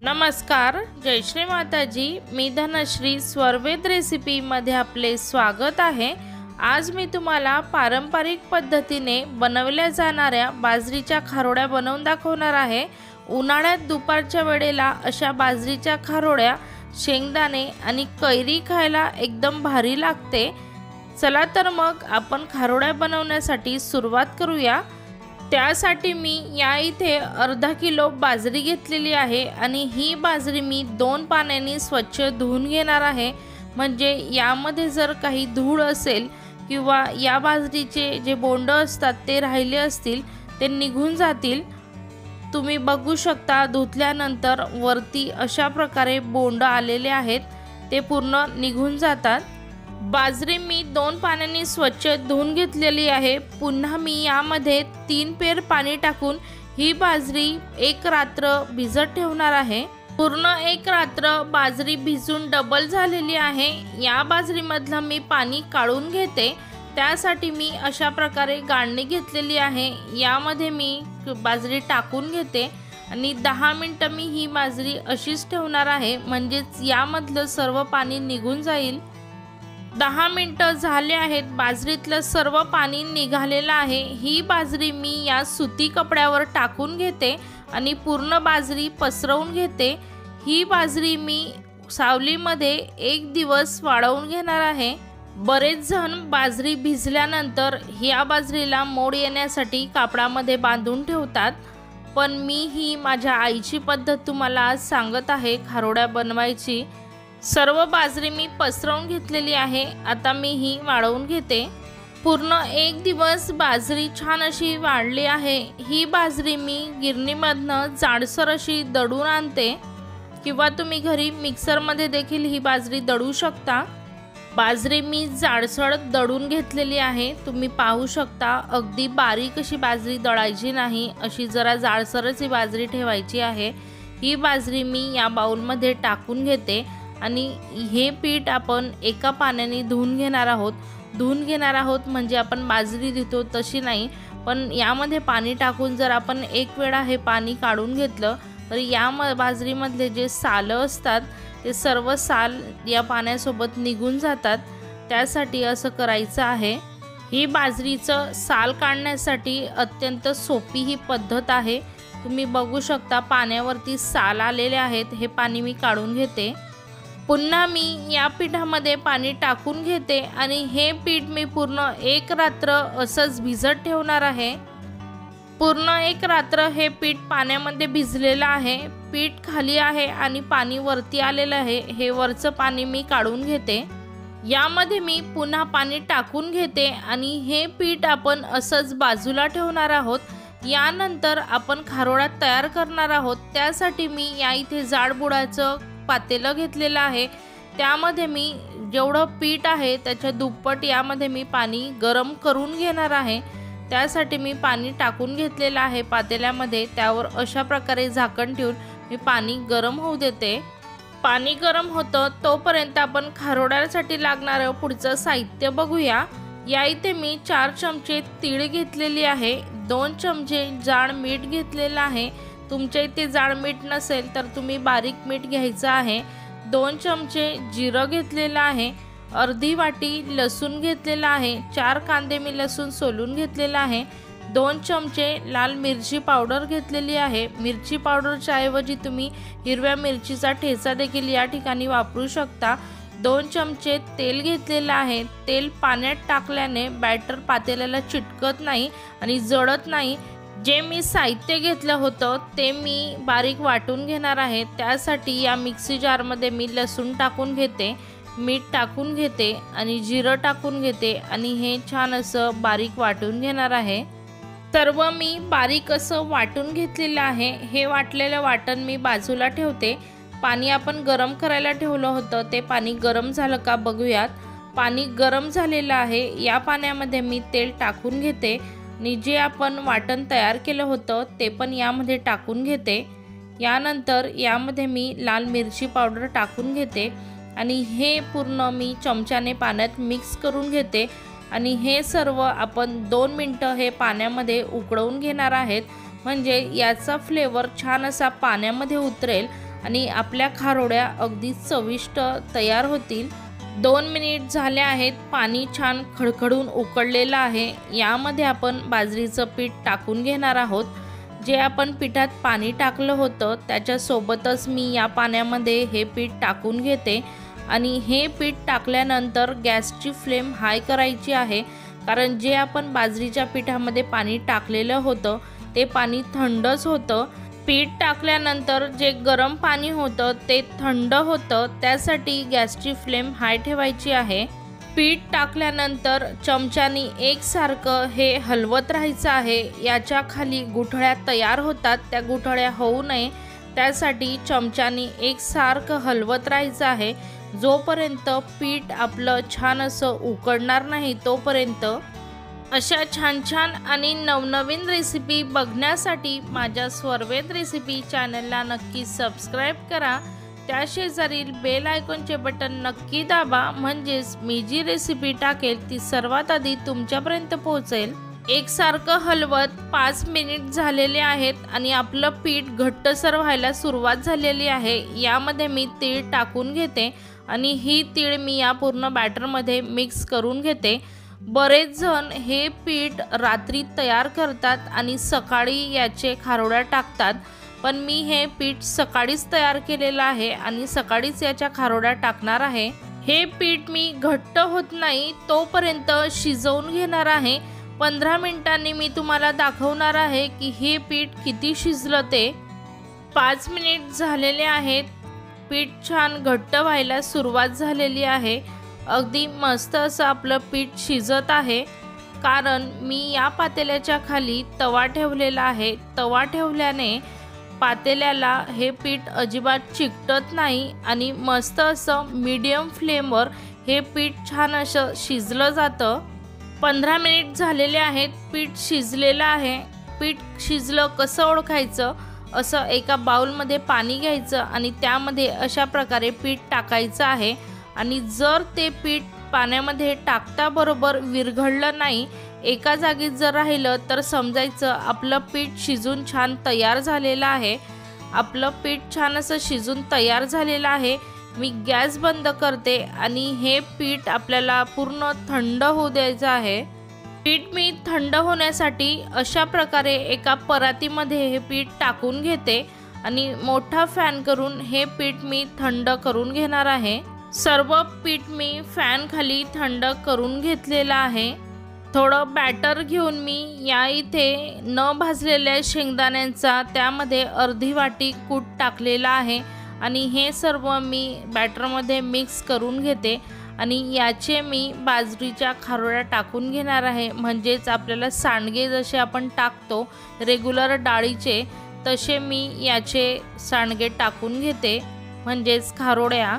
नमस्कार, जय श्री माताजी। मी धनश्री स्वरवेद रेसिपीमध्ये आपले स्वागत आहे। आज मी तुम्हाला पारंपरिक पद्धतीने बनवल्या जाणाऱ्या बाजरीच्या खारोड्या बनवून दाखवणार आहे। उन्हाळ्यात दुपारच्या वेळेला अशा बाजरीच्या खारोड्या शेंगदाणे आणि कैरी खायला एकदम भारी लागते। चला तर मग आपण खारोड्या बनवण्यासाठी सुरुवात करूया। त्यासाठी मी या इथे अर्धा किलो बाजरी घेतलेली आहे आणि ही बाजरी मी 2 पाण्याने स्वच्छ धुवून घेणार आहे। म्हणजे यामध्ये जर काही धूळ असेल किंवा या बाजरीचे जे बोंड असतात ते राहिले असतील ते निघून जातील। तुम्ही बघू शकता धुतल्यानंतर वरती अशा प्रकारे बोंड आलेले आहेत, ते पूर्ण निघून जातात। बाजरी मी 2 पाण्याने स्वच्छ धुवून घेतलेली आहे। पुन्हा मी यामध्ये 3 पेर पाणी टाकून ही बाजरी 1 रात्र भिजत ठेवणार आहे। पूर्ण 1 रात्र बाजरी भिजून डबल झालेली आहे। या बाजरीमधलं मी पाणी काढून घेते। त्यासाठी मी अशा प्रकारे गाळणी घेतलेली आहे। यामध्ये मी बाजरी टाकून घेते आणि 10 मिनिटं मी ही बाजरी अशीच ठेवणार आहे, म्हणजेच यामधलं सर्व पाणी निघून जाईल। 10 मिनिटं झाले आहेत, बाजरीतलं सर्व पाणी निघालेलं आहे। ही बाजरी मी या सुती कपड्यावर टाकून घेते आणि पूर्ण बाजरी पसरवून घेते। ही बाजरी मी सावलीमध्ये 1 दिवस वाळवून घेणार आहे। बरेच जण बाजरी भिजल्यानंतर या बाजरीला मोड येण्यासाठी कापडामध्ये बांधून ठेवतात, पण मी ही माझ्या आईची पद्धत तुम्हाला आज सांगत आहे खारोड्या बनवायची। सर्व बाजरी मी पसरवून घेतलेली आहे। आता मी ही वाळवून घेते। पूर्ण 1 दिवस बाजरी छान अशी वाळली आहे। ही बाजरी मी गिरणीमधनं जाडसर अशी दळून आणते किंवा तुम्ही घरी मिक्सरमध्ये देखील ही बाजरी दळू शकता। बाजरी मी जाडसर दळून घेतलेली आहे। तुम्ही पाहू शकता अगदी बारीक अशी बाजरी दळायची नाही, अशी जरा जाडसरच ही बाजरी ठेवायची आहे। ही बाजरी मी या बाउलमध्ये टाकून घेते आणि हे पीठ आपण एका पाण्याने धुवून घेणार आहोत। म्हणजे आपण बाजरी धुतो तशी नाही, पण यामध्ये पाणी टाकून जर आपण 1 वेळा हे पाणी काढून घेतलं तर या बाजरीमधले जे साल असतात ते सर्व साल या पाण्यासोबत निघून जातात। त्यासाठी असं करायचं आहे। ही बाजरीचं साल काढण्यासाठी अत्यंत सोपी ही पद्धत आहे। तुम्ही बघू शकता पाण्यावरती साल आलेले आहेत। हे पाणी मी काढून घेते। पुन्हा मी या पिठामध्ये पाणी टाकून घेते आणि हे पीठ मी पूर्ण 1 रात्र असंच भिजत ठेवणार आहे। पूर्ण 1 रात्र हे पीठ पाण्यामध्ये भिजलेलं आहे। पीठ खाली आहे आणि पाणी वरती आलेलं आहे। हे वरचं पाणी मी काढून घेते। यामध्ये मी पुन्हा पाणी टाकून घेते आणि हे पीठ आपण असंच बाजूला ठेवणार आहोत। यानंतर आपण खारोडा तयार करणार आहोत। त्यासाठी मी या इथे जाडबुडाचं पातेलं घेतलेलं आहे। त्यामध्ये मी जेवढं पीठ आहे त्याच्या दुप्पट यामध्ये मी पाणी गरम करून घेणार आहे। त्यासाठी मी पाणी टाकून घेतलेलं आहे पातेल्यामध्ये। त्यावर अशा प्रकारे झाकण ठेवून मी पाणी गरम होऊ देते। पाणी गरम होतं तोपर्यंत आपण खारोड्यासाठी लागणारं पुढचं साहित्य बघूया। या इथे मी 4 चमचे तीळ घेतलेली आहे। 2 चमचे जाड मीठ घेतलेलं आहे। तुमच्या इथे जाड मीठ नसेल तर तुम्ही बारीक मीठ घ्यायचं आहे। 2 चमचे जिरं घेतलेलं आहे। अर्धी वाटी लसूण घेतलेला आहे। 4 कांदे मी लसूण सोलून घेतलेला आहे। 2 चमचे लाल मिरची पावडर घेतलेली आहे। मिरची पावडरच्या ऐवजी तुम्ही हिरव्या मिरचीचा ठेचा देखील या ठिकाणी वापरू शकता। 2 चमचे तेल घेतलेलं आहे। तेल पाण्यात टाकल्याने बॅटर पातेल्याला चिटकत नाही आणि जळत नाही। जे मी साहित्य घेतलं होतं ते मी बारीक वाटून घेणार आहे। त्यासाठी या मिक्सी जारमध्ये मी लसूण टाकून घेते, मीठ टाकून घेते आणि जिरं टाकून घेते आणि हे छान असं बारीक वाटून घेणार आहे। सर्व मी बारीक असं वाटून घेतलेलं आहे। हे वाटलेलं वाटण मी बाजूला ठेवते। पाणी आपण गरम करायला ठेवलं होतं ते पाणी गरम झालं का बघूयात। पाणी गरम झालेलं आहे। या पाण्यामध्ये मी तेल टाकून घेते आणि जे आपण वाटण तयार केलं होतं ते पण यामध्ये टाकून घेते। यानंतर यामध्ये मी लाल मिरची पावडर टाकून घेते आणि हे पूर्ण मी चमच्याने पाण्यात मिक्स करून घेते आणि हे सर्व आपण 2 मिनिटं हे पाण्यामध्ये उकळवून घेणार आहेत। म्हणजे याचा फ्लेवर छान असा पाण्यामध्ये उतरेल आणि आपल्या खारोड्या अगदी चविष्ट तयार होतील। 2 मिनिट झाले आहेत। पाणी छान खडखडून उकळलेलं आहे। यामध्ये आपण बाजरीचं पीठ टाकून घेणार आहोत। जे आपण पिठात पाणी टाकलं होतं त्याच्यासोबतच मी या पाण्यामध्ये हे पीठ टाकून घेते आणि हे पीठ टाकल्यानंतर गॅसची फ्लेम हाय करायची आहे, कारण जे आपण बाजरीच्या पिठामध्ये पाणी टाकलेलं होतं ते पाणी थंडच होतं। पीठ टाकल्यानंतर जे गरम पाणी होतं ते थंड होतं, त्यासाठी गॅसची फ्लेम हाय ठेवायची आहे। पीठ टाकल्यानंतर चमच्यानी एकसारखं हे हलवत राहायचं आहे। याच्या खाली गुठळ्या तयार होतात, त्या गुठळ्या होऊ नये त्यासाठी चमच्यानी एकसारखं हलवत राहायचं आहे। जोपर्यंत पीठ आपलं छान असं उकडणार नाही तोपर्यंत। अशा छान छान आणि नवनवीन रेसिपी बघण्यासाठी माझ्या स्वर्वेद रेसिपी चॅनलला नक्की सबस्क्राईब करा। त्या शेजारील बेल आयकॉनचे बटन नक्की दाबा, म्हणजेच मी जी रेसिपी टाकेल ती सर्वात आधी तुमच्यापर्यंत पोहोचेल। एकसारखं हलवत 5 मिनिट झालेले आहेत आणि आपलं पीठ घट्टसर व्हायला सुरुवात झालेली आहे। यामध्ये मी तीळ टाकून घेते आणि ही तीळ मी या पूर्ण बॅटरमध्ये मिक्स करून घेते। बरेच जण हे पीठ रात्री तयार करतात आणि सकाळी याचे खारोड्या टाकतात, पण मी हे पीठ सकाळीच तयार केलेलं आहे आणि सकाळीच याच्या खारोड्या टाकणार आहे। हे पीठ मी घट्ट होत नाही तोपर्यंत शिजवून घेणार आहे। 15 मिनिटांनी मी तुम्हाला दाखवणार आहे की हे पीठ किती शिजलं ते। 5 मिनिट झालेले आहेत। पीठ छान घट्ट व्हायला सुरुवात झालेली आहे। अगदी मस्त असं आपलं पीठ शिजत आहे, कारण मी या पातेल्याच्या खाली तवा ठेवलेला आहे। तवा ठेवल्याने पातेल्याला हे पीठ अजिबात चिकटत नाही आणि मस्त असं मीडियम फ्लेमवर हे पीठ छान असं शिजलं जातं। 15 मिनिट झालेले आहेत। पीठ शिजलेलं आहे। पीठ शिजलं कसं ओळखायचं, असं एका बाउलमध्ये पाणी घ्यायचं आणि त्यामध्ये अशा प्रकारे पीठ टाकायचं आहे आणि जर ते पीठ पाण्यामध्ये टाकता बरोबर विरघळलं नाही, एका जागीच जर राहिलं तर समजायचं आपलं पीठ शिजून छान तयार झालेलं आहे। आपलं पीठ छान असं शिजून तयार झालेलं आहे। मी गॅस बंद करते आणि हे पीठ आपल्याला पूर्ण थंड होऊ द्यायचं आहे। पीठ मी थंड होण्यासाठी अशा प्रकारे एका परातीमध्ये हे पीठ टाकून घेते आणि मोठा फॅन करून हे पीठ मी थंड करून घेणार आहे। सर्व पीठ मी फॅन खाली थंड करून घेतलेलं आहे। थोडं बॅटर घेऊन मी या इथे न भाजलेल्या शेंगदाण्यांचा त्यामध्ये अर्धी वाटी कूट टाकलेला आहे आणि हे सर्व मी बॅटरमध्ये मिक्स करून घेते आणि याचे मी बाजरीच्या खारोड्या टाकून घेणार आहे। म्हणजेच आपल्याला सांडगे जसे आपण टाकतो रेग्युलर डाळीचे, तसे मी याचे सांडगे टाकून घेते, म्हणजेच खारोड्या।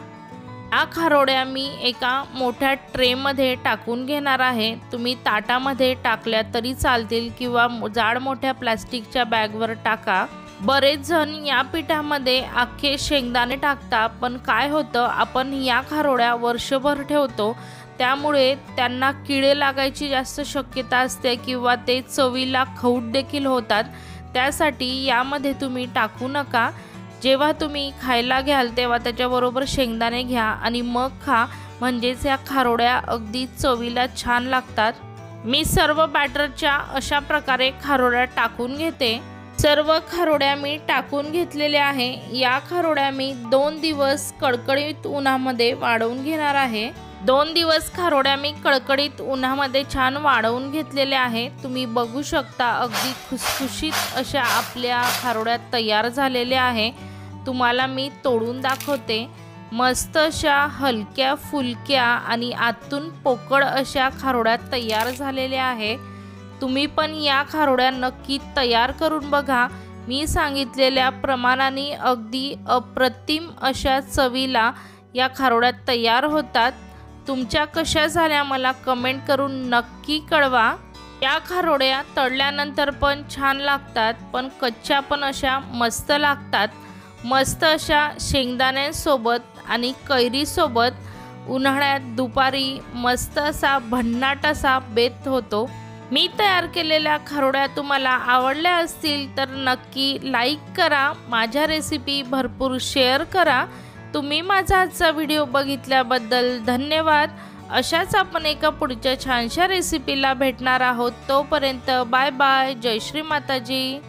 या खारोड्या मी एका मोठ्या ट्रेमध्ये टाकून घेणार आहे। तुम्ही ताटामध्ये टाकल्या तरी चालतील किंवा जाड मोठ्या प्लास्टिकच्या बॅगवर टाका। बरेच जण या पिठामध्ये अख्खे शेंगदाणे टाकतात, पण काय होतं आपण या खारोड्या वर्षभर ठेवतो, त्यामुळे त्यांना किडे लागायची जास्त शक्यता असते किंवा ते चवीला खवट देखील होतात। त्यासाठी यामध्ये तुम्ही टाकू नका। जेव्हा तुम्ही खायला घ्याल तेव्हा त्याच्याबरोबर शेंगदाणे घ्या आणि मग खा, म्हणजेच या खारोड्या अगदी चवीला छान लागतात। मी सर्व बॅटरच्या अशा प्रकारे खारोड्या टाकून घेते। सर्व खारोड्या मी टाकून घेतलेल्या आहे। या खारोड्या मी 2 दिवस कडकडीत उन्हामध्ये वाळवून घेणार आहे। 2 दिवस खारोड्या मी कडकडीत उन्हामध्ये छान वाळवून घेतलेल्या आहे। तुम्ही बघू शकता अगदी खुसखुशीत अशा आपल्या खारोड्या तयार झालेल्या आहे। तुम्हाला मी तोडून दाखवते। मस्त अशा हलक्या फुलक्या आणि आतून पोकळ अशा खारोड्या तयार झालेल्या आहे। तुम्ही पण या खारोड्या नक्की तयार करून बघा। मी सांगितलेल्या प्रमाणाने अगदी अप्रतिम अशा चवीला या खारोड्या तयार होतात। तुमच्या कशा झाल्या मला कमेंट करून नक्की कळवा। या खारोड्या तळल्यानंतर पण छान लागतात, पण कच्च्या पण अशा मस्त लागतात। मस्त अशा शेंगदाण्यांसोबत आणि कैरीसोबत उन्हाळ्यात दुपारी मस्त असा भन्नाट असा बेत होतो। मी तयार केलेल्या खारोड्या तुम्हाला आवडल्या असतील तर नक्की लाईक करा, माझ्या रेसिपी भरपूर शेअर करा। तुम्ही माझा आजचा व्हिडिओ बघितल्याबद्दल धन्यवाद। अशाच आपण एका पुढच्या छानशा रेसिपीला भेटणार आहोत। तोपर्यंत बाय बाय, जय श्री माताजी।